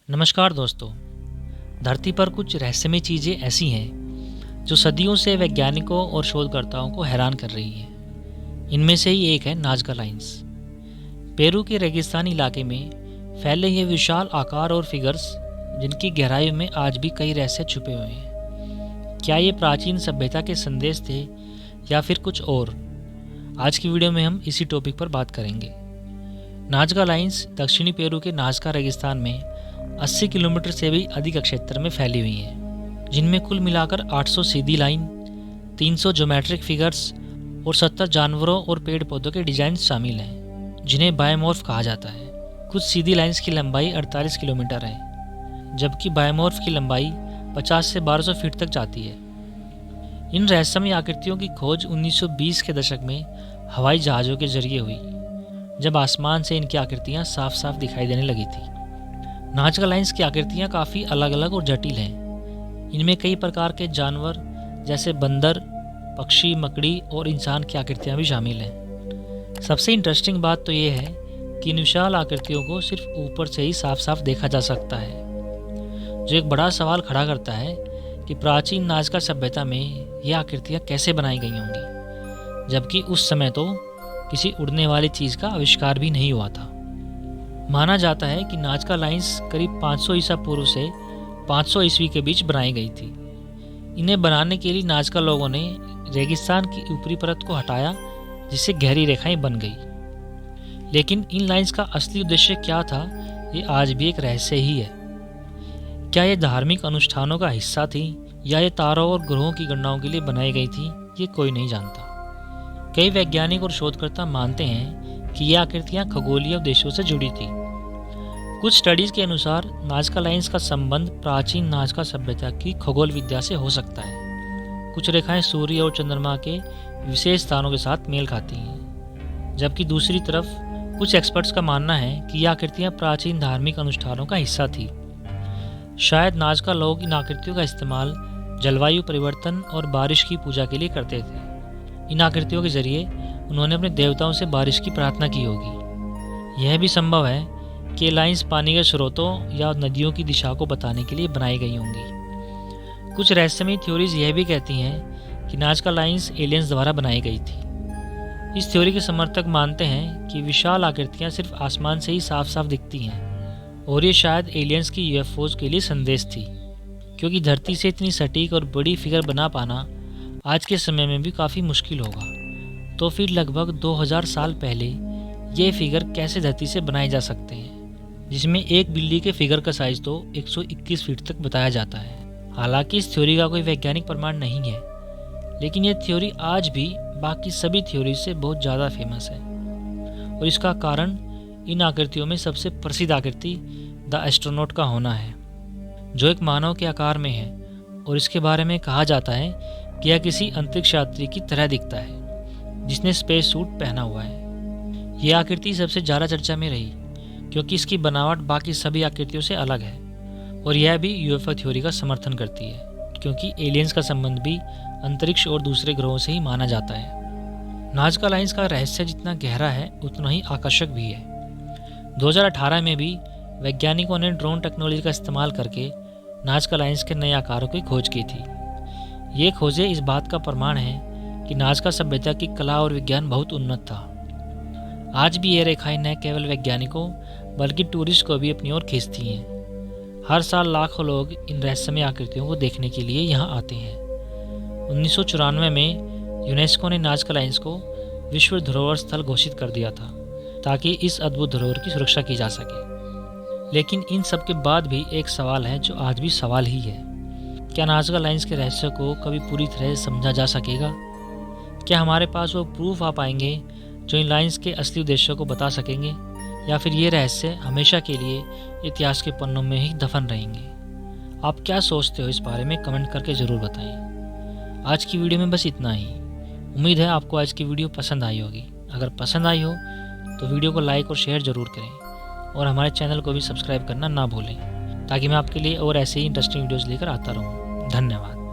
नमस्कार दोस्तों। धरती पर कुछ रहस्यमय चीज़ें ऐसी हैं जो सदियों से वैज्ञानिकों और शोधकर्ताओं को हैरान कर रही हैं। इनमें से ही एक है नाज़का लाइंस। पेरू के रेगिस्तानी इलाके में फैले ये विशाल आकार और फिगर्स, जिनकी गहराई में आज भी कई रहस्य छुपे हुए हैं। क्या ये प्राचीन सभ्यता के संदेश थे या फिर कुछ और? आज की वीडियो में हम इसी टॉपिक पर बात करेंगे। नाज़का लाइंस दक्षिणी पेरू के नाज़का रेगिस्तान में 80 किलोमीटर से भी अधिक क्षेत्र में फैली हुई हैं, जिनमें कुल मिलाकर 800 सीधी लाइन, 300 ज्योमेट्रिक फिगर्स और 70 जानवरों और पेड़ पौधों के डिजाइन शामिल हैं, जिन्हें बायोमॉर्फ कहा जाता है। कुछ सीधी लाइंस की लंबाई 48 किलोमीटर है, जबकि बायोमॉर्फ की लंबाई 50 से 1200 फीट तक जाती है। इन रहस्यमय आकृतियों की खोज 1920 के दशक में हवाई जहाज़ों के जरिए हुई, जब आसमान से इनकी आकृतियाँ साफ साफ दिखाई देने लगी थी। नाज़का लाइंस की आकृतियाँ काफ़ी अलग अलग और जटिल हैं। इनमें कई प्रकार के जानवर जैसे बंदर, पक्षी, मकड़ी और इंसान की आकृतियाँ भी शामिल हैं। सबसे इंटरेस्टिंग बात तो ये है कि इन विशाल आकृतियों को सिर्फ ऊपर से ही साफ साफ देखा जा सकता है, जो एक बड़ा सवाल खड़ा करता है कि प्राचीन नाज़का सभ्यता में ये आकृतियाँ कैसे बनाई गई होंगी, जबकि उस समय तो किसी उड़ने वाली चीज़ का आविष्कार भी नहीं हुआ था। माना जाता है कि नाज़का लाइंस करीब 500 ईसा पूर्व से 500 ईस्वी के बीच बनाई गई थी। इन्हें बनाने के लिए नाज़का लोगों ने रेगिस्तान की ऊपरी परत को हटाया, जिससे गहरी रेखाएं बन गई। लेकिन इन लाइंस का असली उद्देश्य क्या था, ये आज भी एक रहस्य ही है। क्या ये धार्मिक अनुष्ठानों का हिस्सा थी या ये तारों और ग्रहों की गणनाओं के लिए बनाई गई थी, ये कोई नहीं जानता। कई वैज्ञानिक और शोधकर्ता मानते हैं कि ये आकृतियाँ खगोलीय उद्देश्यों से जुड़ी थी। कुछ स्टडीज के अनुसार नाज़का लाइंस का संबंध प्राचीन नाज़का सभ्यता की खगोल विद्या से हो सकता है। कुछ रेखाएं सूर्य और चंद्रमा के विशेष स्थानों के साथ मेल खाती हैं, जबकि दूसरी तरफ कुछ एक्सपर्ट्स का मानना है कि ये आकृतियाँ प्राचीन धार्मिक अनुष्ठानों का हिस्सा थी। शायद नाज़का लोग इन आकृतियों का इस्तेमाल जलवायु परिवर्तन और बारिश की पूजा के लिए करते थे। इन आकृतियों के जरिए उन्होंने अपने देवताओं से बारिश की प्रार्थना की होगी। यह भी संभव है कि लाइंस पानी के स्रोतों या नदियों की दिशा को बताने के लिए बनाई गई होंगी। कुछ रहस्यमय थ्योरीज यह भी कहती हैं कि नाज़का लाइंस एलियंस द्वारा बनाई गई थी। इस थ्योरी के समर्थक मानते हैं कि विशाल आकृतियाँ सिर्फ आसमान से ही साफ साफ दिखती हैं और ये शायद एलियंस की यूएफओज के लिए संदेश थी, क्योंकि धरती से इतनी सटीक और बड़ी फिगर बना पाना आज के समय में भी काफ़ी मुश्किल होगा। तो फिर लगभग 2000 साल पहले ये फिगर कैसे धरती से बनाए जा सकते हैं, जिसमें एक बिल्ली के फिगर का साइज तो 121 फीट तक बताया जाता है। हालांकि इस थ्योरी का कोई वैज्ञानिक प्रमाण नहीं है, लेकिन ये थ्योरी आज भी बाकी सभी थ्योरी से बहुत ज़्यादा फेमस है। और इसका कारण इन आकृतियों में सबसे प्रसिद्ध आकृति द एस्ट्रोनॉट का होना है, जो एक मानव के आकार में है और इसके बारे में कहा जाता है कि यह किसी अंतरिक्ष यात्री की तरह दिखता है जिसने स्पेस सूट पहना हुआ है। यह आकृति सबसे ज़्यादा चर्चा में रही क्योंकि इसकी बनावट बाकी सभी आकृतियों से अलग है, और यह भी यूएफओ थ्योरी का समर्थन करती है, क्योंकि एलियंस का संबंध भी अंतरिक्ष और दूसरे ग्रहों से ही माना जाता है। नाज़का लाइंस का रहस्य जितना गहरा है उतना ही आकर्षक भी है। 2018 में भी वैज्ञानिकों ने ड्रोन टेक्नोलॉजी का इस्तेमाल करके नाज़का लाइंस के नए आकारों की खोज की थी। ये खोजें इस बात का प्रमाण है कि नाज़का सभ्यता की कला और विज्ञान बहुत उन्नत था। आज भी ये रेखाएं न केवल वैज्ञानिकों बल्कि टूरिस्ट को भी अपनी ओर खींचती हैं। हर साल लाखों लोग इन रहस्यमय आकृतियों को देखने के लिए यहाँ आते हैं। 1994 में यूनेस्को ने नाज़का लाइंस को विश्व धरोहर स्थल घोषित कर दिया था, ताकि इस अद्भुत धरोहर की सुरक्षा की जा सके। लेकिन इन सब के बाद भी एक सवाल है जो आज भी सवाल ही है। क्या नाज़का लाइंस के रहस्य को कभी पूरी तरह समझा जा सकेगा? क्या हमारे पास वो प्रूफ आ पाएंगे जो इन लाइंस के असली उद्देश्यों को बता सकेंगे, या फिर ये रहस्य हमेशा के लिए इतिहास के पन्नों में ही दफन रहेंगे? आप क्या सोचते हो इस बारे में कमेंट करके ज़रूर बताएं। आज की वीडियो में बस इतना ही। उम्मीद है आपको आज की वीडियो पसंद आई होगी। अगर पसंद आई हो तो वीडियो को लाइक और शेयर ज़रूर करें, और हमारे चैनल को भी सब्सक्राइब करना ना भूलें, ताकि मैं आपके लिए और ऐसे ही इंटरेस्टिंग वीडियोज़ लेकर आता रहूँ। धन्यवाद।